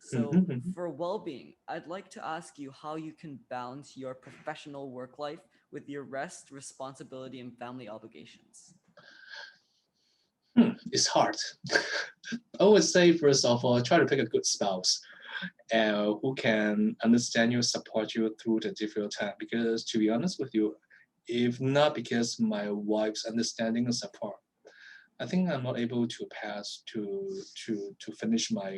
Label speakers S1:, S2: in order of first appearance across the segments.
S1: So,
S2: Mhm, mhm.
S1: for well-being, I'd like to ask you how you can balance your professional work life with your rest, responsibility, and family obligations.
S2: It's hard. I would say, first of all, try to pick a good spouse who can understand you, support you through the difficult time. Because to be honest with you, if not because my wife's understanding and support, I think I'm not able to pass to finish my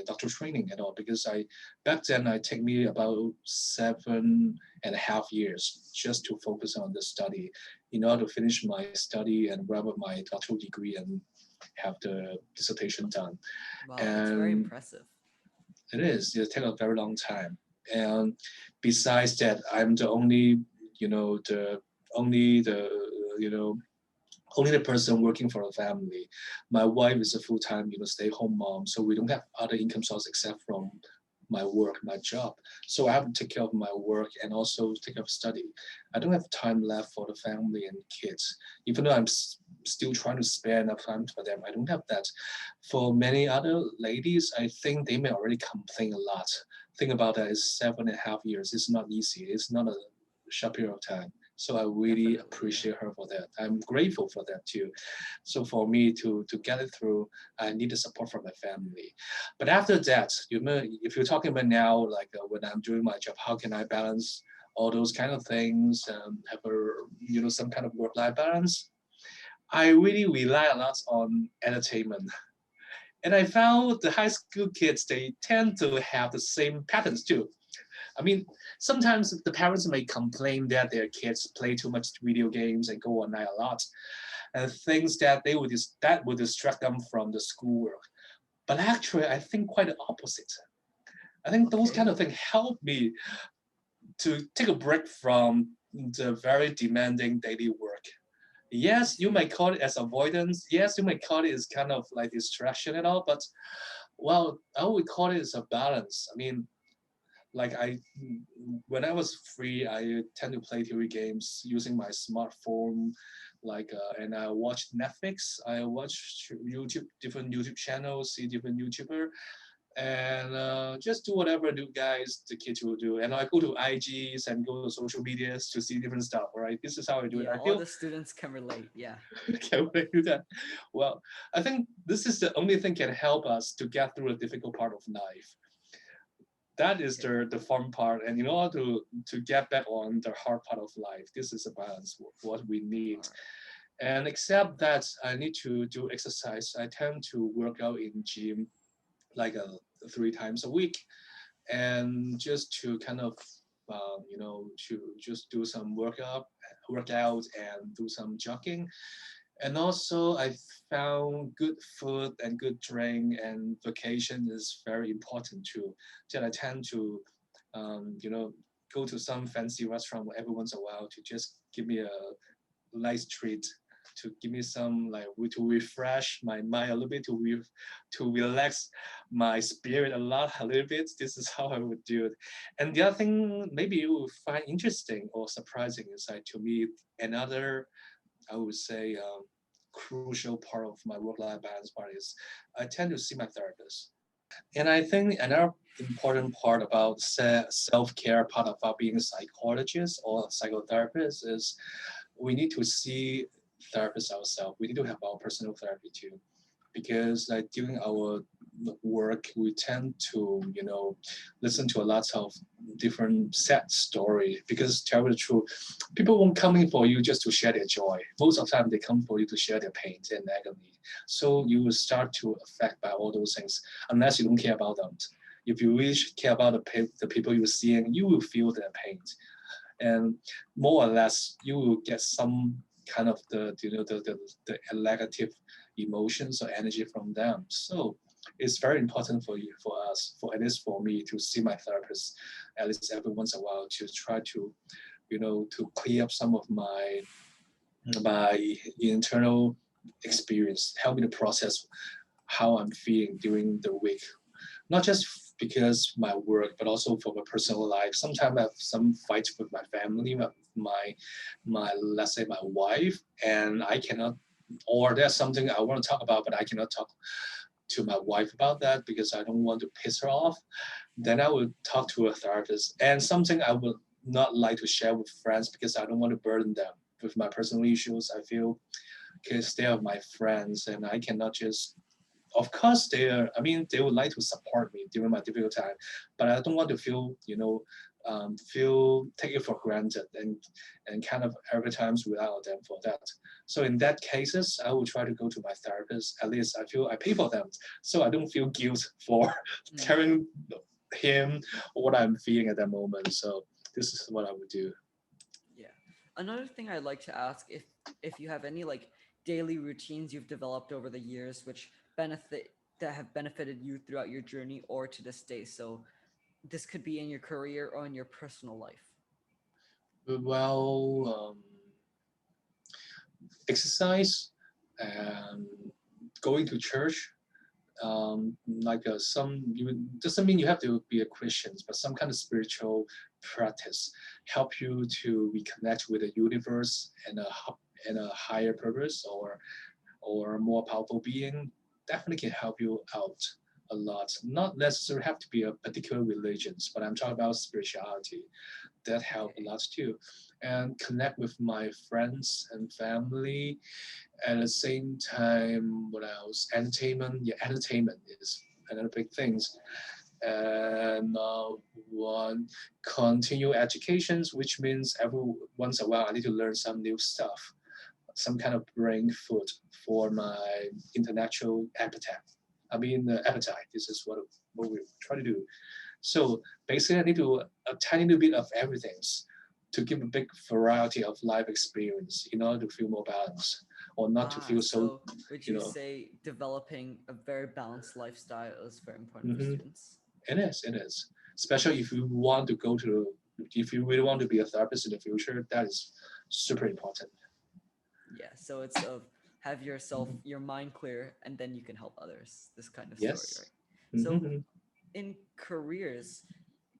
S2: doctoral training at all because I back then I take me about 7.5 years just to focus on the study in order to finish my study and wrap up my doctoral degree and have the dissertation done.
S1: Wow, that's very
S2: And
S1: impressive.
S2: it take a very long time. And besides that, I'm the only the only the you know only the person working for a family. My wife is a full-time, stay-home mom, so we don't have other income source except from my work, my job. So I have to take care of my work and also take care of study. I don't have time left for the family and kids, even though I'm still trying to spare enough time for them. I don't have that. For many other ladies, I think they may already complain a lot. Think about that, it's 7.5 years. It's not easy. It's not a short period of time. So I really
S1: Definitely, yeah.
S2: appreciate her for that. I'm grateful for that too. So for me to get it through, I need the support from my family. But after that, if you're talking about now, like when I'm doing my job, how can I balance all those kind of things, have a some kind of work-life balance? I really rely a lot on entertainment. And I found the high school kids, they tend to have the same patterns too. I mean, sometimes the parents may complain that their kids play too much video games and go online a lot, and things that that would distract them from the schoolwork. But actually, I think quite the opposite. I think those kind
S1: Okay.
S2: of things help me to take a break from the very demanding daily work.
S1: I
S2: Yes, you
S1: see.
S2: might call it as avoidance. Yes, you might call it as kind of like distraction and all, but well, I would call it as a balance. I mean, like when I was free, I tend to play TV games using my smartphone, and I watch Netflix. I watch different YouTube channels, see different YouTuber, and just do whatever new guys the kids will do. And I go to IGs and go to social medias to see different stuff. Right, this is how I do it.
S1: Yeah,
S2: I
S1: all
S2: feel
S1: the students can relate. Yeah.
S2: can we do that? Well, I think this is the only thing can help us to get through a difficult part of life. That is
S1: Okay.
S2: the fun part, and in order to get back on the hard part of life, this is a balance what we need.
S1: All right.
S2: And except that I need to do exercise, I tend to work out in gym like 3 times a week, and just to kind of to just do some workout and do some jogging. And also, I found good food and good drink and vacation is very important too. That I tend to, go to some fancy restaurant every once in a while to just give me a nice treat, to give me some to refresh my mind a little bit, to relax my spirit a little bit. This is how I would do it. And the other thing maybe you will find interesting or surprising is like to me another, I would say, crucial part of my work-life balance part is I tend to see my therapist. And I think another important part about self-care part about being a psychologist or a psychotherapist is we need to see therapists ourselves. We need to have our personal therapy too, because like during our work, we tend to listen to a lot of different sad story. Because to tell you the truth, people won't come in for you just to share their joy. Most of the time, they come for you to share their pain and agony. So you will start to affect by all those things unless you don't care about them. If you really care about the people you're seeing, you will feel their pain, and more or less you will get some kind of the negative emotions or energy from them. So it's very important for you, for us, for at least for me, to see my therapist at least every once in a while to try to to clear up some of my internal experience, help me to process how I'm feeling during the week, not just because my work, but also for my personal life. Sometimes I have some fights with my family, my let's say my wife, and I cannot, or there's something I want to talk about, but I cannot talk to my wife about that because I don't want to piss her off, then I would talk to a therapist. And something I would not like to share with friends because I don't want to burden them with my personal issues. I feel because they are my friends and I cannot just, of course they are, I mean, they would like to support me during my difficult time, but I don't want to feel, feel take it for granted and kind of every times rely on them for that. So in that cases, I will try to go to my therapist. At least I feel I pay for them, so I don't feel guilt for
S1: Mm,
S2: telling him what I'm feeling at that moment. So this is what I would do.
S1: yeah. Another thing I'd like to ask, if you have any like daily routines you've developed over the years which benefit that have benefited you throughout your journey or to this day. So this could be in your career or in your personal life.
S2: Well, exercise and going to church, like some you doesn't mean you have to be a Christian, but some kind of spiritual practice help you to reconnect with the universe and a higher purpose or more powerful being. Definitely can help you out a lot. Not necessarily have to be a particular religions, but I'm talking about spirituality that help a
S1: Okay.
S2: lot too, and connect with my friends and family. At the same time, what else? Entertainment. Yeah, entertainment is another big things. And one continue educations, which means every once in a while I need to learn some new stuff, some kind of brain food for my intellectual appetite. I mean, appetite. This is what we try to do. So basically, I need to a tiny little bit of everything to give a big variety of life experience in order to feel more balanced or not to
S1: Ah,
S2: feel so,
S1: so would
S2: you
S1: you
S2: know.
S1: say developing a very balanced lifestyle is very important for
S2: Hmm.
S1: students?
S2: It is, it is. Especially if you want to go to, if you really want to be a therapist in the future, that is super important.
S1: Yeah, so it's of have yourself
S2: Mhm.
S1: your mind clear and then you can help others. This kind of story,
S2: Yes.
S1: right? So
S2: Hmm.
S1: in careers,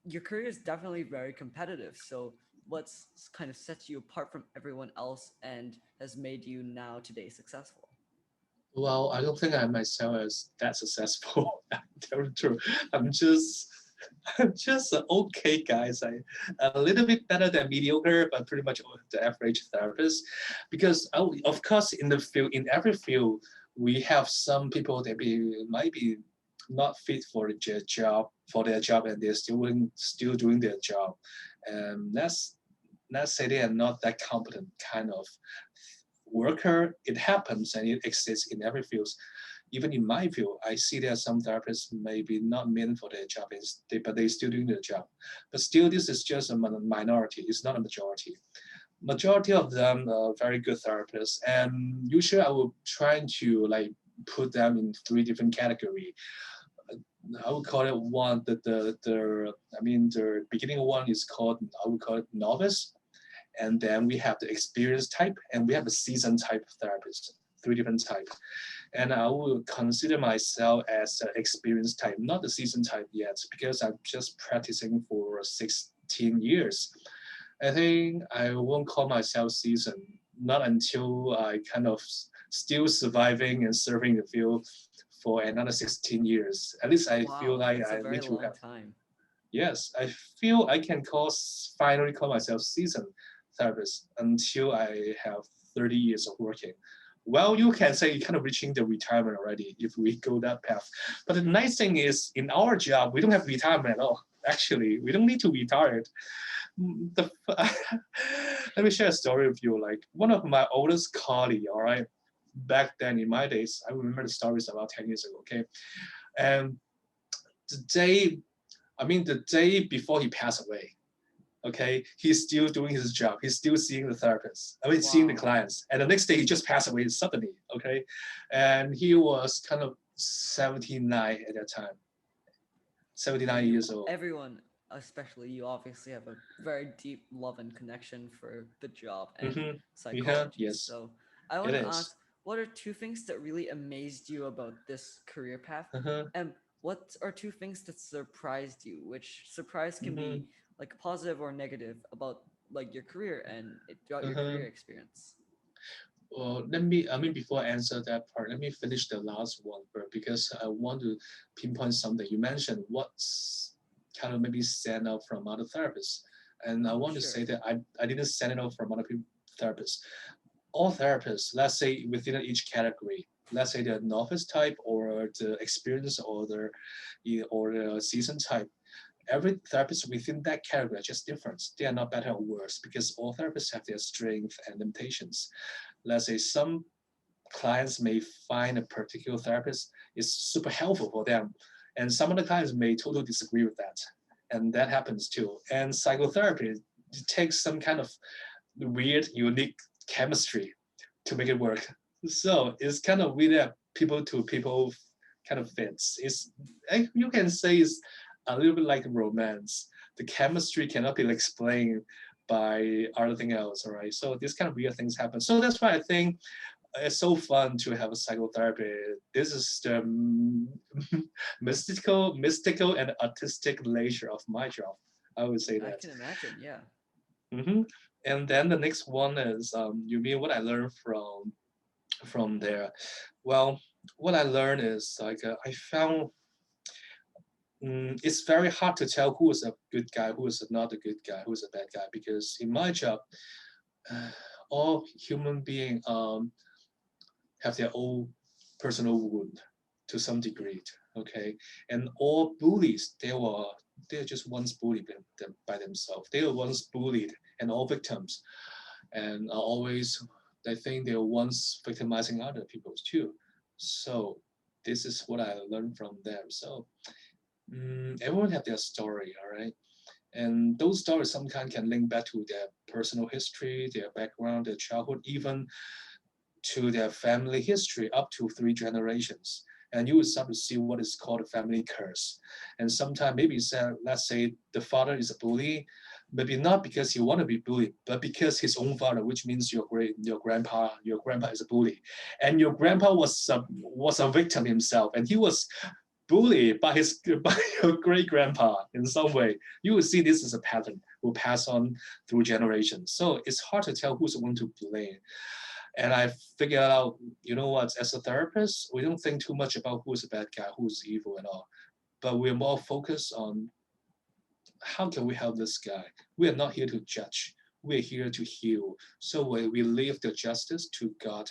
S1: your career is definitely very competitive. So what's kind of sets you apart from everyone else and has made you now today successful?
S2: Well, I don't think I myself is that successful. Tell the truth. I'm just I'm just an okay guys. A little bit better than mediocre, but pretty much the average therapist. Because of course, in the field, in every field, we have some people that might be not fit for their job, and they're still doing their job, and let's say they are not that competent kind of worker. It happens and it exists in every field. Even in my field, I see there are some therapists maybe not meant for their job, but they still doing their job. But still, this is just a minority. It's not a majority. Majority of them are very good therapists, and usually I will try to like put them in three different categories. I would call it one the I mean the beginning one is called I would call it novice, and then we have the experienced type and we have the seasoned type therapist, three different types. And I will consider myself as an experienced type, not the seasoned type yet, because I'm just practicing for 16 years. I think I won't call myself seasoned, not until I kind of still surviving and serving the field for another 16 years. At least I feel
S1: Wow,
S2: like
S1: that's a
S2: I
S1: very
S2: need to
S1: long
S2: have.
S1: time.
S2: Yes, I feel I can finally call myself seasoned therapist until I have 30 years of working. Well, you can say you're kind of reaching the retirement already if we go that path. But the nice thing is, in our job, we don't have retirement at all. Actually, we don't need to retire. The, let me share a story with you. Like one of my oldest colleague, all right, back then in my days, I remember the stories about 10 years ago. Okay, and the day the day before he passed away, okay, he's still doing his job. He's still seeing the therapist. I mean, seeing the
S1: Wow.
S2: clients. And the next day, he just passed away suddenly, okay? And he was kind of 79 at that time,
S1: So
S2: 79
S1: you
S2: years old.
S1: everyone, especially you obviously have a very deep love and connection for the job and
S2: Mm-hmm. Yeah,
S1: psychology.
S2: yes,
S1: So I
S2: it
S1: want to
S2: is.
S1: ask, what are two things that really amazed you about this career path?
S2: Uh-huh.
S1: And what are two things that surprised you? Which surprise can
S2: Mm-hmm.
S1: be like positive or negative about like your career and throughout your
S2: Uh-huh.
S1: career experience.
S2: Well, I mean, before I answer that part, let me finish the last one, but because I want to pinpoint something. You mentioned what's kind of maybe stand out from other therapists. And I want to
S1: Sure.
S2: say that I didn't stand out from other therapists. All therapists, let's say within each category, let's say the novice type or the experienced or the seasoned type, every therapist within that category are just different. They are not better or worse because all therapists have their strengths and limitations. Let's say some clients may find a particular therapist is super helpful for them, and some of the clients may totally disagree with that, and that happens too. And psychotherapy takes some kind of weird, unique chemistry to make it work. So it's kind of weird that people to people kind of fits. It's you can say it's a little bit like romance. The chemistry cannot be explained by anything else, all right? So this kind of weird things happen. So that's why I think it's so fun to have a psychotherapy. This is the mystical and artistic nature of my job. I would say
S1: I
S2: that.
S1: can imagine. Yeah.
S2: Hmm. And then the next one is you mean what I learned from there? Well, what I learned is like I found it's very hard to tell who is a good guy, who is not a good guy, who is a bad guy because in my job, uh, all human beings have their own personal wound to some degree. Okay, and all bullies they're just once bullied by themselves. They were once bullied, and all victims, and are always they think they were once victimizing other people too. So this is what I learned from them. So everyone have their story, all right. And those stories sometimes can link back to their personal history, their background, their childhood, even to their family history up to 3 generations. And you will start to see what is called a family curse. And sometimes maybe say, let's say the father is a bully, maybe not because he want to be bullied, but because his own father, which means your grandpa is a bully, and your grandpa was a victim himself, and he was bullied by his by your great grandpa in some way. You will see this as a pattern will pass on through generations. So it's hard to tell who's the one to blame. And I figured out, you know what, as a therapist, we don't think too much about who's a bad guy, who's evil and all. But we're more focused on how can we help this guy? We are not here to judge. We're here to heal. So we leave the justice to God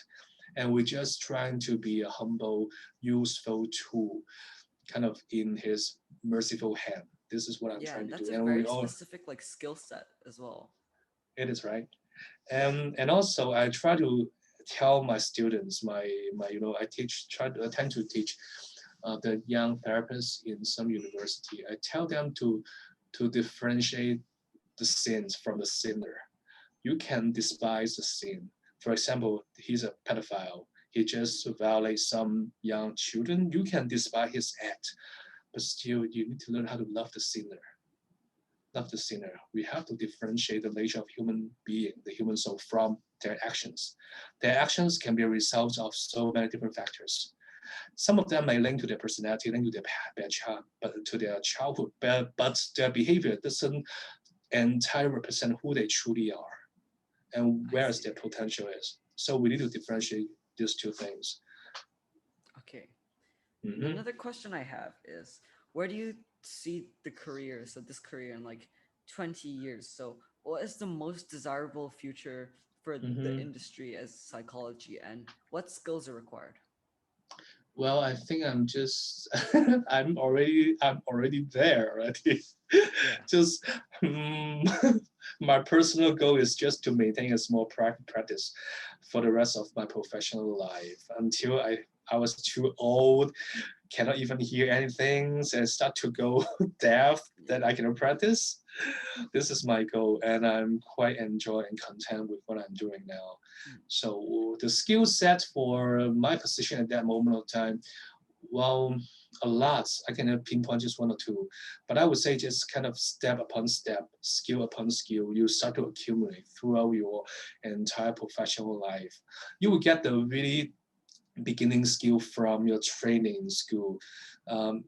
S2: and we're just trying to be a humble, useful tool, kind of in his merciful hand. This is what I'm
S1: Yeah,
S2: trying
S1: and
S2: to
S1: that's
S2: do.
S1: a
S2: And we
S1: very
S2: all,
S1: specific like skill set as well.
S2: it is right.
S1: Yeah.
S2: And also I try to tell my students, I tend to teach the young therapists in some university. I tell them to differentiate the sins from the sinner. You can despise the sin. For example, he's a pedophile. He just violates some young children. You can despise his act, but still you need to learn how to love the sinner. Love the sinner. We have to differentiate the nature of human being, the human soul, from their actions. Their actions can be a result of so many different factors. Some of them may link to their personality, link to their childhood, but their behavior doesn't entirely represent who they truly are and
S1: I
S2: where
S1: see.
S2: their potential is. So we need to differentiate these two things.
S1: Okay. And
S2: Mm-hmm.
S1: another question I have is, where do you see the career, so this career in like 20 years? So what is the most desirable future for the
S2: Mm-hmm.
S1: industry as psychology, and what skills are required?
S2: Well, I think I'm just I'm already there already.
S1: Yeah,
S2: just um, my personal goal is just to maintain a small private practice for the rest of my professional life until I was too old, cannot even hear anything, and start to go deaf that I can practice. This is my goal, and I'm quite enjoy and content with what I'm doing now.
S1: mm,
S2: So the skill set for my position at that moment of time, well, a lot. I can pinpoint just one or two, but I would say just kind of step upon step, skill upon skill, you start to accumulate throughout your entire professional life. You will get the really beginning skill from your training in school.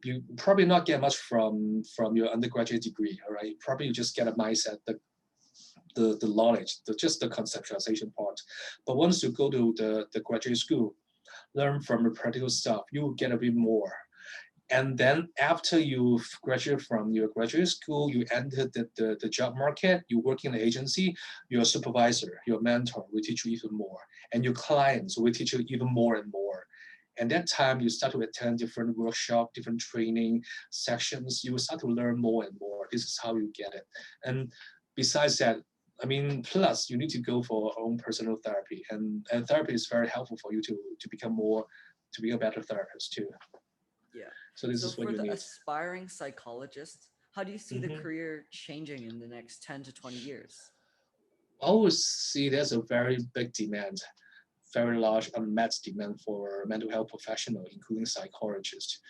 S2: You probably not get much from your undergraduate degree, all right? Probably you just get a mindset, the knowledge, just the conceptualization part. But once you go to the graduate school, learn from the practical stuff, you will get a bit more. And then after you graduate from your graduate school, you enter the job market, you work in an agency, your supervisor, your mentor will teach you even more. And your clients will teach you even more and more. And that time you start to attend different workshop, different training sections, you will start to learn more and more. This is how you get it. And besides that, I mean, plus you need to go for own personal therapy. And therapy is very helpful for you to become more, to be a better therapist too.
S1: Yeah.
S2: So this
S1: So
S2: is what
S1: for
S2: you
S1: the
S2: need.
S1: aspiring psychologist, how do you see the
S2: Mhm.
S1: career changing in the next 10 to 20 years?
S2: I always see there's a very big demand, very large unmet demand for mental health professional, including psychologists,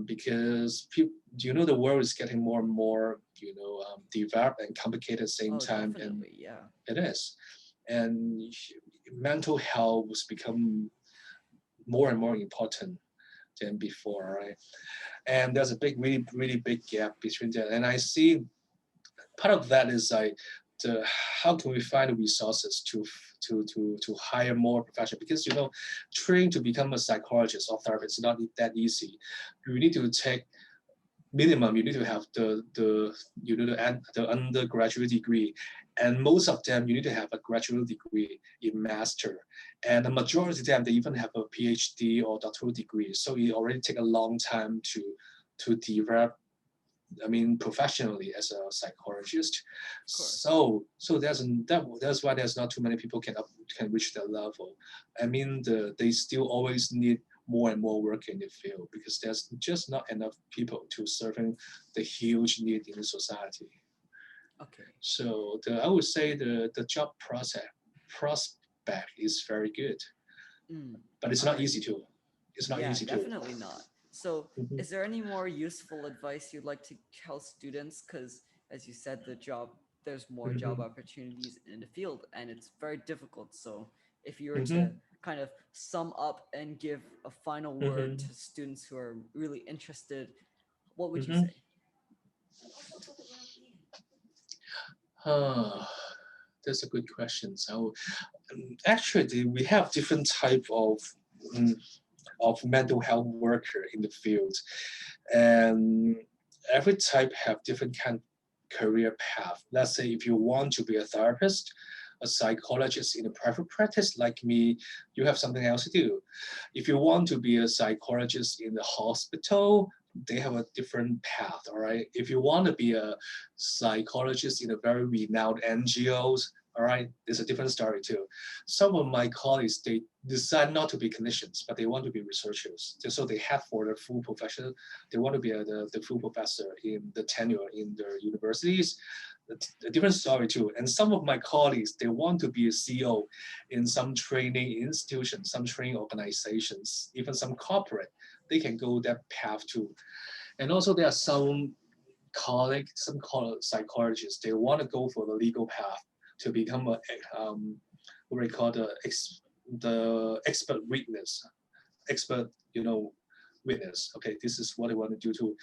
S2: because you know, the world is getting more and more, developed and complicated at the same
S1: Oh,
S2: time, and
S1: definitely. Yeah.
S2: it is, and mental health has become more and more important than before, right? And there's a big, really, really big gap between that, and I see part of that is like the how can we find the resources to hire more professionals, because training to become a psychologist or therapist is not that easy. You need to take minimum, you need to have the undergraduate degree, and most of them you need to have a graduate degree in master, and the majority of them they even have a PhD or doctoral degree, so it already take a long time to develop, I mean, professionally as a psychologist.
S1: Of course.
S2: So that's why there's not too many people can reach that level. I mean, they still always need more and more work in the field, because there's just not enough people to serving the huge need in the society.
S1: Okay.
S2: So I would say the job prospect is very good,
S1: Mm.
S2: but it's
S1: All
S2: not
S1: right.
S2: easy to. It's not
S1: Yeah,
S2: easy to.
S1: definitely not. So,
S2: Mhm,
S1: is there any more useful advice you'd like to tell students? Because, as you said, there's more job
S2: mhm,
S1: opportunities in the field, and it's very difficult. So, if you were to
S2: mhm,
S1: kind of sum up and give a final word
S2: mhm,
S1: to students who are really interested, what would you
S2: mhm.
S1: say?
S2: Ah, that's a good question. So actually, we have different type mm, of mental health worker in the field, and every type have different kind of career path. Let's say if you want to be a therapist, a psychologist in a private practice like me, you have something else to do. If you want to be a psychologist in the hospital, they have a different path. All right. If you want to be a psychologist in a very renowned NGOs, all right, it's a different story too. Some of my colleagues, they decide not to be clinicians, but they want to be researchers. So they have for their full profession, they want to be the full professor in the tenure in their universities. A different story too. And some of my colleagues, they want to be a CEO in some training institutions, some training organizations, even some corporate. They can go that path too. And also there are some colleagues, some psychologists, they want to go for the legal path to become a what we call the expert witness, expert, witness. Okay, this is what they want to do too.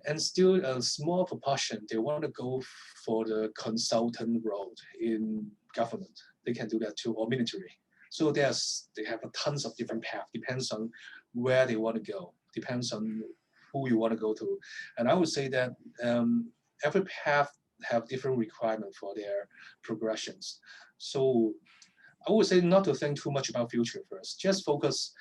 S2: And still a small proportion, they want to go for the consultant role in government. They can do that too, or military. So they have a tons of different paths, depends on where they want to go, depends on who you want to go to. And I would say that every path have different requirement for their progressions. So I would say not to think too much about future first. Just focus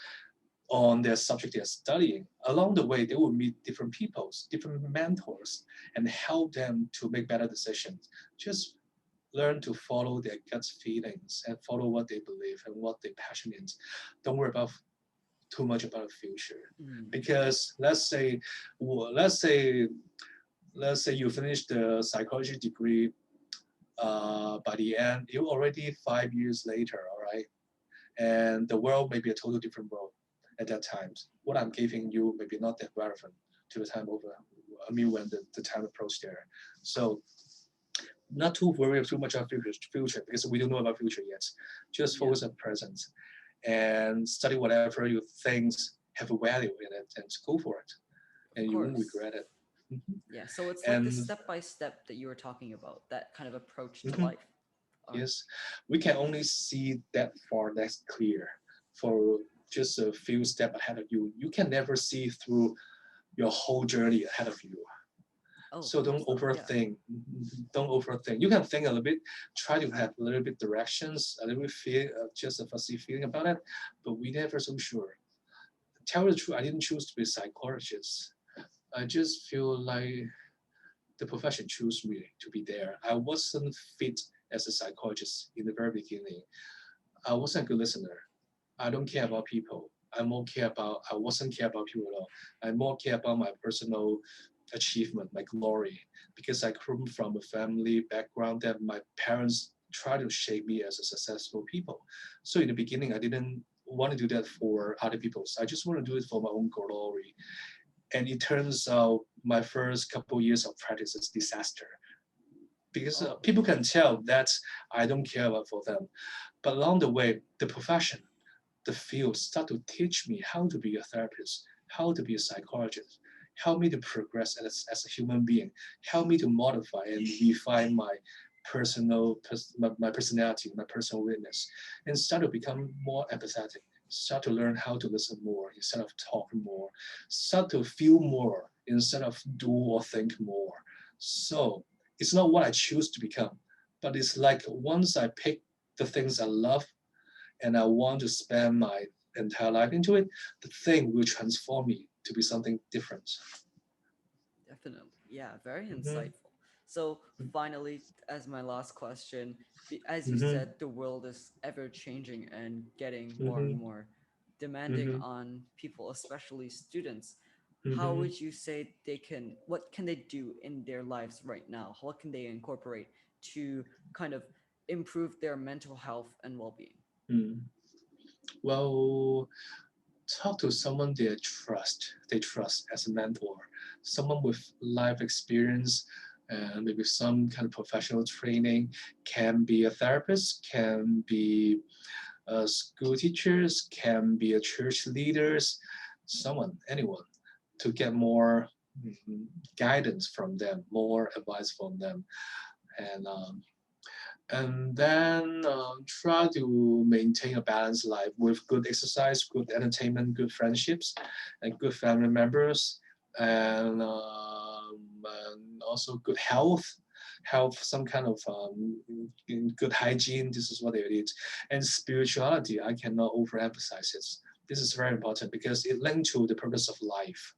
S2: on their subject they're studying. Along the way, they will meet different peoples, different mentors, and help them to make better decisions. Just learn to follow their gut feelings and follow what they believe and what they're passionate. Don't worry about too much about the future,
S1: Mm.
S2: because let's say you finish the psychology degree by the end, you already 5 years later, all right, and the world may be a total different world at that time. What I'm giving you may be not that relevant to the time over. I mean, when the time approached there. So not to worry too much about future, because we don't know about future yet. Just
S1: Yeah,
S2: focus on present and study whatever you think have a value in it, and go for it,
S1: of
S2: and you won't
S1: course.
S2: regret it.
S1: Yeah, so it's like the
S2: And
S1: step by step that you were talking about, that kind of approach to
S2: mhm,
S1: life. All right.
S2: yes, we can only see that far, that's clear. For just a few steps ahead of you, you can never see through your whole journey ahead of you.
S1: Oh,
S2: So don't
S1: so yeah.
S2: overthink. Don't overthink. You can think a little bit, try to have a little bit directions, a little bit feel, just a fuzzy feeling about it, but we never so sure. Tell you the truth, I didn't choose to be a psychologist. I just feel like the profession chose me to be there. I wasn't fit as a psychologist in the very beginning. I wasn't a good listener. I don't care about people. I wasn't care about people at all. I more care about my personal achievement, my glory, because I come from a family background that my parents try to shape me as a successful people. So in the beginning, I didn't want to do that for other people. I just want to do it for my own glory. And it turns out my first couple years of practice is disaster because
S1: Oh,
S2: people can tell that I don't care about for them. But along the way, the profession, the field start to teach me how to be a therapist, how to be a psychologist, help me to progress as a human being, help me to modify and refine my my personality, my personal witness, and start to become more empathetic. Start to learn how to listen more instead of talk more. Start to feel more instead of do or think more. So it's not what I choose to become, but it's like once I pick the things I love and I want to spend my entire life into it, the thing will transform me to be something different.
S1: definitely. Yeah, very
S2: Mm-hmm.
S1: insightful. So, finally, as my last question, as you
S2: Mm-hmm.
S1: said, the world is ever changing and getting more and
S2: Mm-hmm.
S1: more demanding
S2: Mm-hmm.
S1: on people, especially students. How
S2: Mm-hmm.
S1: would you say what can they do in their lives right now? What can they incorporate to kind of improve their mental health and well being?
S2: Mm. Well, talk to someone they trust as a mentor, someone with life experience and maybe some kind of professional training, can be a therapist, can be school teachers, can be a church leaders, someone, anyone, to get more mhm, guidance from them, more advice from them, and then try to maintain a balanced life with good exercise, good entertainment, good friendships, and good family members, and also good health, some kind of good hygiene. This is what they need. And spirituality, I cannot overemphasize it. This is very important because it linked to the purpose of life.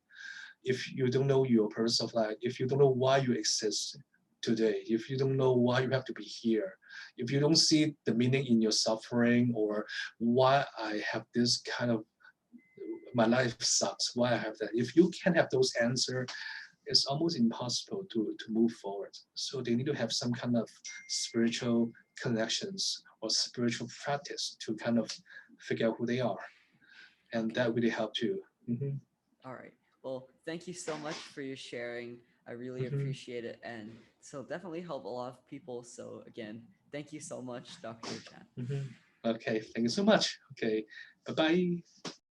S2: If you don't know your purpose of life, if you don't know why you exist today, if you don't know why you have to be here, if you don't see the meaning in your suffering or why I have this kind of my life sucks, why I have that. If you can't have those answers, it's almost impossible to move forward. So they need to have some kind of spiritual connections or spiritual practice to kind of figure out who they are. And
S1: Okay.
S2: that really helped too. Mm-hmm.
S1: All right. Well, thank you so much for your sharing. I really
S2: Mm-hmm.
S1: appreciate it. And so definitely help a lot of people. So again, thank you so much, Dr. Chan.
S2: Mm-hmm. Okay, thank you so much. Okay, bye bye.